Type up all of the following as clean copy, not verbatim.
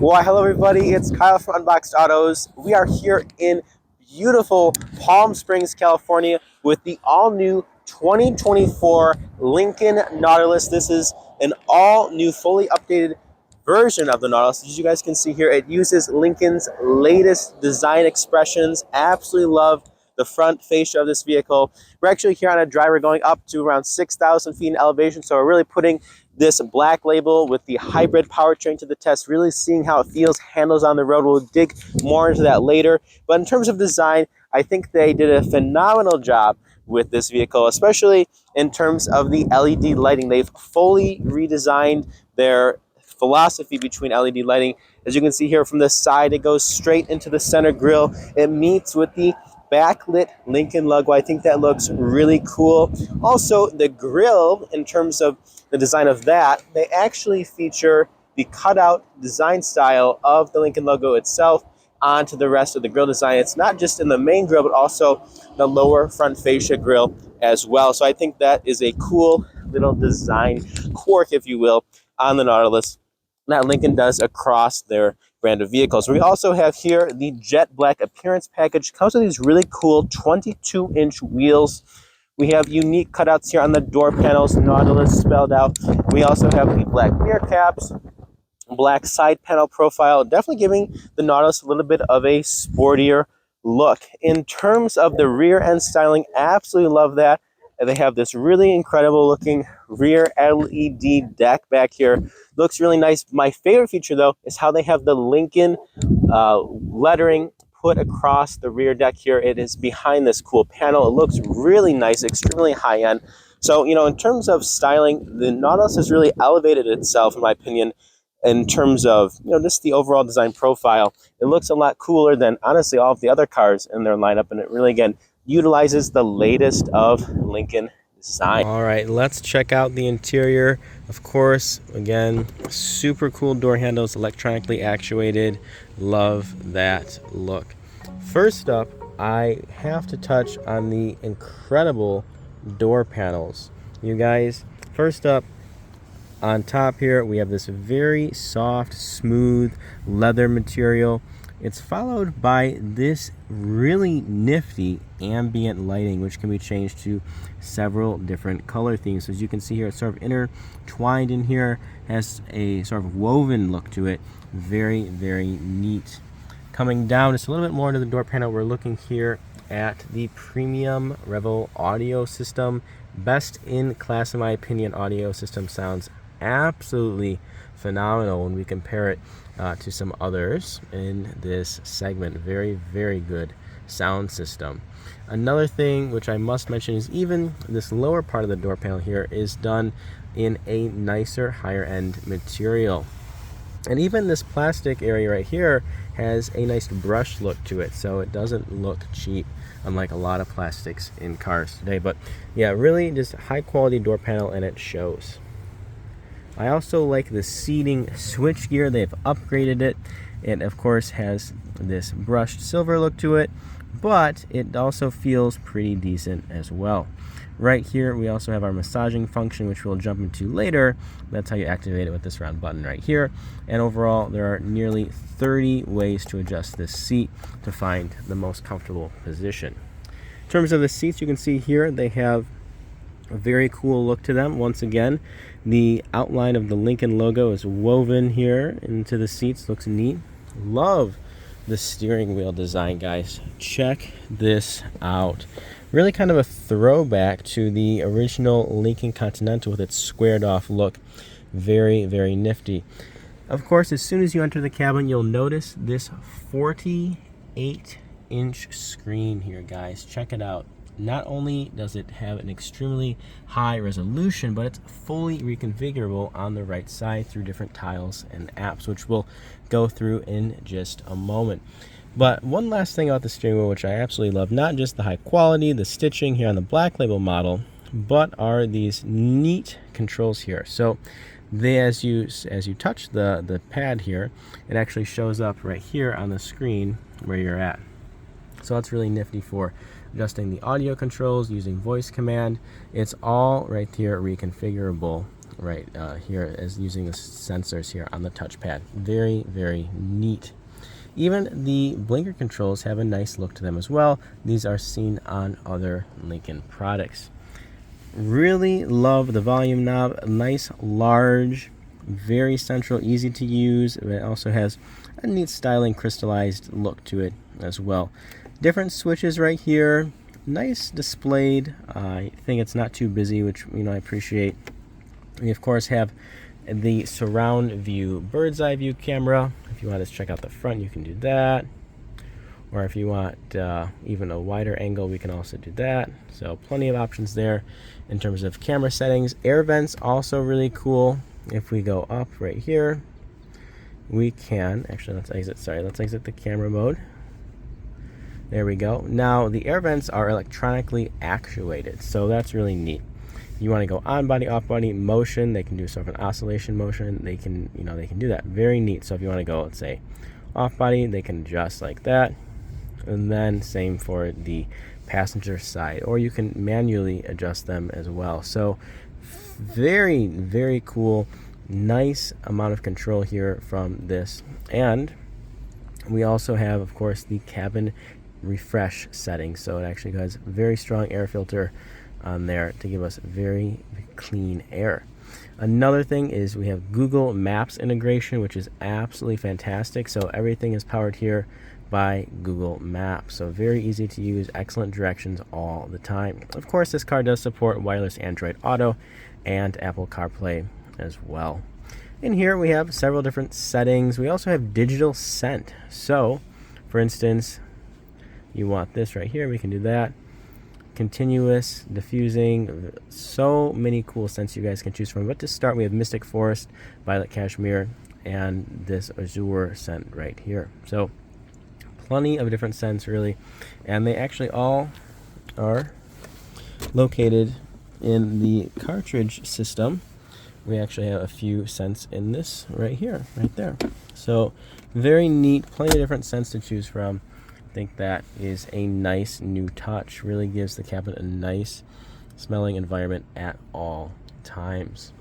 Well, hello everybody, it's Kyle from Unboxed Autos. We are here in beautiful Palm Springs, California with the all-new 2024 Lincoln Nautilus. This is an all-new, fully updated version of the Nautilus. As you guys can see here, it uses Lincoln's latest design expressions. Absolutely love the front fascia of this vehicle. We're actually here on a drive. We're going up to around 6,000 feet in elevation, so we're really putting this black label with the hybrid powertrain to the test, really seeing how it feels, handles on the road. We'll dig more into that later. But in terms of design, I think they did a phenomenal job with this vehicle, especially in terms of the LED lighting. They've fully redesigned their philosophy between LED lighting. As you can see here from the side, it goes straight into the center grille. It meets with the backlit Lincoln logo. I think that looks really cool. Also, the grille, in terms of the design of that, they actually feature the cutout design style of the Lincoln logo itself onto the rest of the grille design. It's not just in the main grille, but also the lower front fascia grille as well. So I think that is a cool little design quirk, if you will, on the Nautilus that Lincoln does across their brand of vehicles. We also have here the jet black appearance package. Comes with these really cool 22-inch wheels. We have unique cutouts here on the door panels, Nautilus spelled out. We also have the black mirror caps, black side panel profile, definitely giving the Nautilus a little bit of a sportier look. In terms of the rear end styling, absolutely love that. And they have this really incredible looking rear LED deck back here. Looks really nice. My favorite feature though is how they have the Lincoln lettering put across the rear deck here. It is behind this cool panel. It looks really nice, extremely high end. So, in terms of styling, the Nautilus has really elevated itself, in my opinion, in terms of, just the overall design profile. It looks a lot cooler than, honestly, all of the other cars in their lineup. And it really, again, utilizes the latest of Lincoln design. All right, let's check out the interior. Of course, again, super cool door handles, electronically actuated. Love that look. First up, I have to touch on the incredible door panels. You guys, first up, on top here, we have this very soft, smooth leather material. It's followed by this really nifty ambient lighting, which can be changed to several different color themes. So as you can see here, it's sort of intertwined in here, has a sort of woven look to it. Very, very neat. Coming down just a little bit more to the door panel, we're looking here at the premium Revel audio system. Best in class, in my opinion. Audio system sounds absolutely phenomenal when we compare it to some others in this segment. Very, very good sound system. Another thing which I must mention is even this lower part of the door panel here is done in a nicer, higher end material. And even this plastic area right here has a nice brushed look to it, so it doesn't look cheap, unlike a lot of plastics in cars today. But yeah, really just high quality door panel, and it shows. I also like the seating switchgear. They've upgraded it. It, of course, has this brushed silver look to it, but it also feels pretty decent as well. Right here, we also have our massaging function, which we'll jump into later. That's how you activate it with this round button right here. And overall, there are nearly 30 ways to adjust this seat to find the most comfortable position. In terms of the seats, you can see here, they have a very cool look to them. Once again, the outline of the Lincoln logo is woven here into the seats. Looks neat. Love the steering wheel design, guys. Check this out. Really kind of a throwback to the original Lincoln Continental with its squared off look. Very, very nifty. Of course, as soon as you enter the cabin, you'll notice this 48-inch screen here, guys. Check it out. Not only does it have an extremely high resolution, but it's fully reconfigurable on the right side through different tiles and apps, which we'll go through in just a moment. But one last thing about the steering wheel, which I absolutely love, not just the high quality, the stitching here on the black label model, but are these neat controls here. So they, as you touch the pad here, it actually shows up right here on the screen where you're at. So that's really nifty for adjusting the audio controls, using voice command. It's all right here reconfigurable right here as using the sensors here on the touchpad. Very, very neat. Even the blinker controls have a nice look to them as well. These are seen on other Lincoln products. Really love the volume knob. Nice, large, very central, easy to use. It also has a neat styling crystallized look to it as well. Different switches right here. Nice displayed. I think it's not too busy, which I appreciate. We of course have the surround view bird's eye view camera. If you want to check out the front, you can do that, or if you want even a wider angle, we can also do that. So plenty of options there in terms of camera settings. Air vents also really cool. If we go up right here, we can actually, let's exit the camera mode. There we go. Now the air vents are electronically actuated, so that's really neat. You want to go on body, off body motion, they can do sort of an oscillation motion. They can, they can do that. Very neat. So if you want to go, let's say, off body, they can adjust like that. And then same for the passenger side, or you can manually adjust them as well. So very, very cool. Nice amount of control here from this. And we also have, of course, the cabin refresh setting. So it actually has very strong air filter on there to give us very clean air. Another thing is we have Google Maps integration, which is absolutely fantastic. So everything is powered here by Google Maps. So very easy to use, excellent directions all the time. Of course, this car does support wireless Android Auto and Apple CarPlay as well. In here we have several different settings. We also have digital scent. So for instance, you want this right here, we can do that. Continuous diffusing, so many cool scents you guys can choose from. But to start, we have Mystic Forest, Violet Cashmere, and this Azure scent right here. So plenty of different scents really, and they actually all are located in the cartridge system. We actually have a few scents in this right here, right there. So very neat, plenty of different scents to choose from. I think that is a nice new touch. Really gives the cabin a nice smelling environment at all times.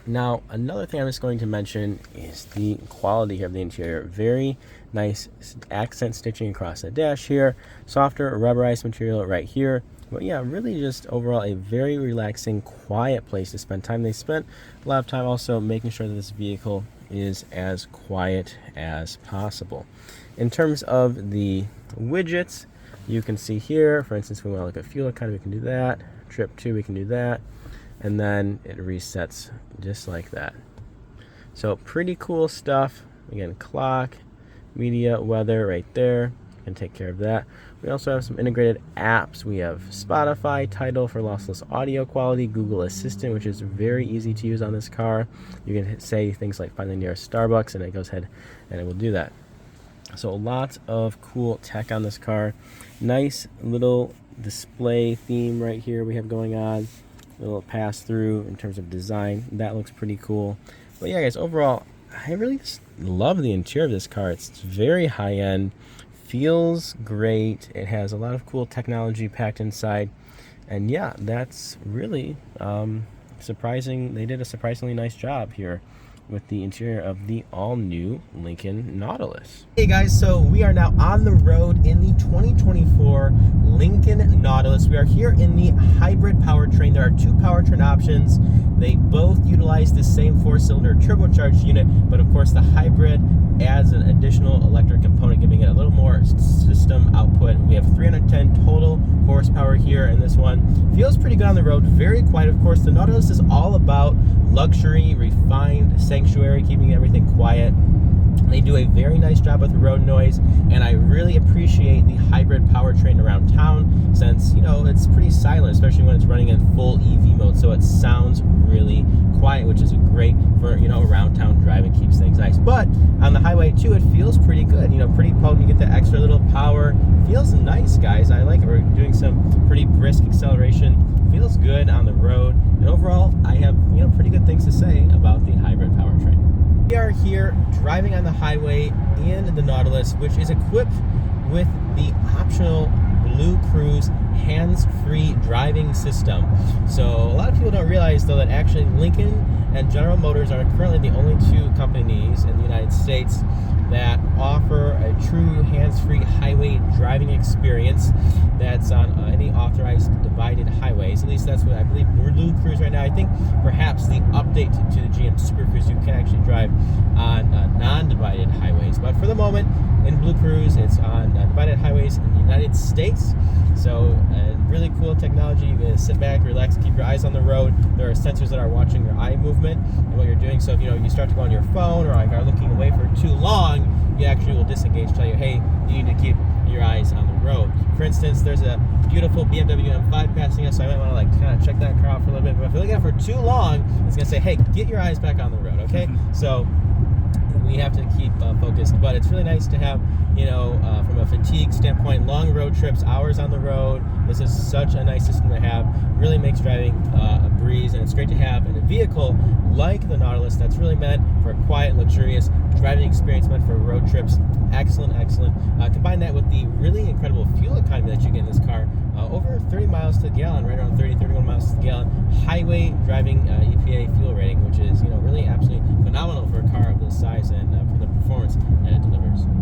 Now, another thing I'm just going to mention is the quality of the interior. Very nice accent stitching across the dash here. Softer rubberized material right here. But yeah, really just overall a very relaxing, quiet place to spend time. They spent a lot of time also making sure that this vehicle is as quiet as possible. In terms of the widgets, you can see here, for instance, we want to look at fuel economy, we can do that. Trip 2, we can do that. And then it resets just like that. So pretty cool stuff. Again, clock, media, weather right there. Can take care of that. We also have some integrated apps. We have Spotify, Tidal for lossless audio quality, Google Assistant, which is very easy to use on this car. You can say things like find the nearest Starbucks, and it goes ahead and it will do that. So lots of cool tech on this car. Nice little display theme right here we have going on. A little pass through in terms of design. That looks pretty cool. But yeah, guys, overall, I really just love the interior of this car. It's very high end. Feels great. It has a lot of cool technology packed inside, and yeah, that's really surprising. They did a surprisingly nice job here with the interior of the all-new Lincoln Nautilus. Hey guys, so we are now on the road in the 2024 Lincoln Nautilus. We are here in the hybrid powertrain. There are two powertrain options. They both utilize the same four-cylinder turbocharged unit, but of course the hybrid adds an additional electric component, giving it a little more system output. We have 310 total horsepower here in this one. Feels pretty good on the road, very quiet. Of course, the Nautilus is all about luxury, refined sanctuary, keeping everything quiet. They do a very nice job with road noise, and I really appreciate the hybrid powertrain around town since, you know, it's pretty silent, especially when it's running in full EV mode, so it sounds really quiet, which is great for, you know, around town driving, keeps things nice. But on the highway too, it feels pretty good, you know, pretty potent. You get the extra little power. Feels nice, guys. I like it. We're doing some pretty brisk acceleration. Feels good on the road, and overall I have, you know, pretty good things to say about the hybrid powertrain. We are here driving on the highway in the Nautilus, which is equipped with the optional Blue Cruise hands-free driving system. So a lot of people don't realize, though, that actually Lincoln and General Motors are currently the only two companies in the United States that offer a true hands-free highway driving experience that's on any authorized divided highways. At least that's what I believe Blue Cruise right now. I think perhaps the update to the GM Super Cruise, you can actually drive on non-divided highways. But for the moment, in Blue Cruise, it's on divided highways in the United States. So really cool technology. You can sit back, relax, keep your eyes on the road. There are sensors that are watching your eye movement and what you're doing. So if you start to go on your phone or like are looking away for too long, you actually will disengage, tell you, hey, you need to keep your eyes on the road. For instance, there's a beautiful BMW M5 passing us, so I might want to like kind of check that car out for a little bit. But if you look at it for too long, it's gonna say, hey, get your eyes back on the road, okay? So we have to keep focused, but it's really nice to have, from a fatigue standpoint, long road trips, hours on the road. This is such a nice system to have. Really makes driving a breeze, and it's great to have in a vehicle like the Nautilus that's really meant for a quiet, luxurious driving experience, meant for road trips. Excellent. Combine that with the really incredible fuel economy that you get in this car. Over 30 miles to the gallon, right around 31 miles to the gallon. Highway driving EPA fuel rating, which is, really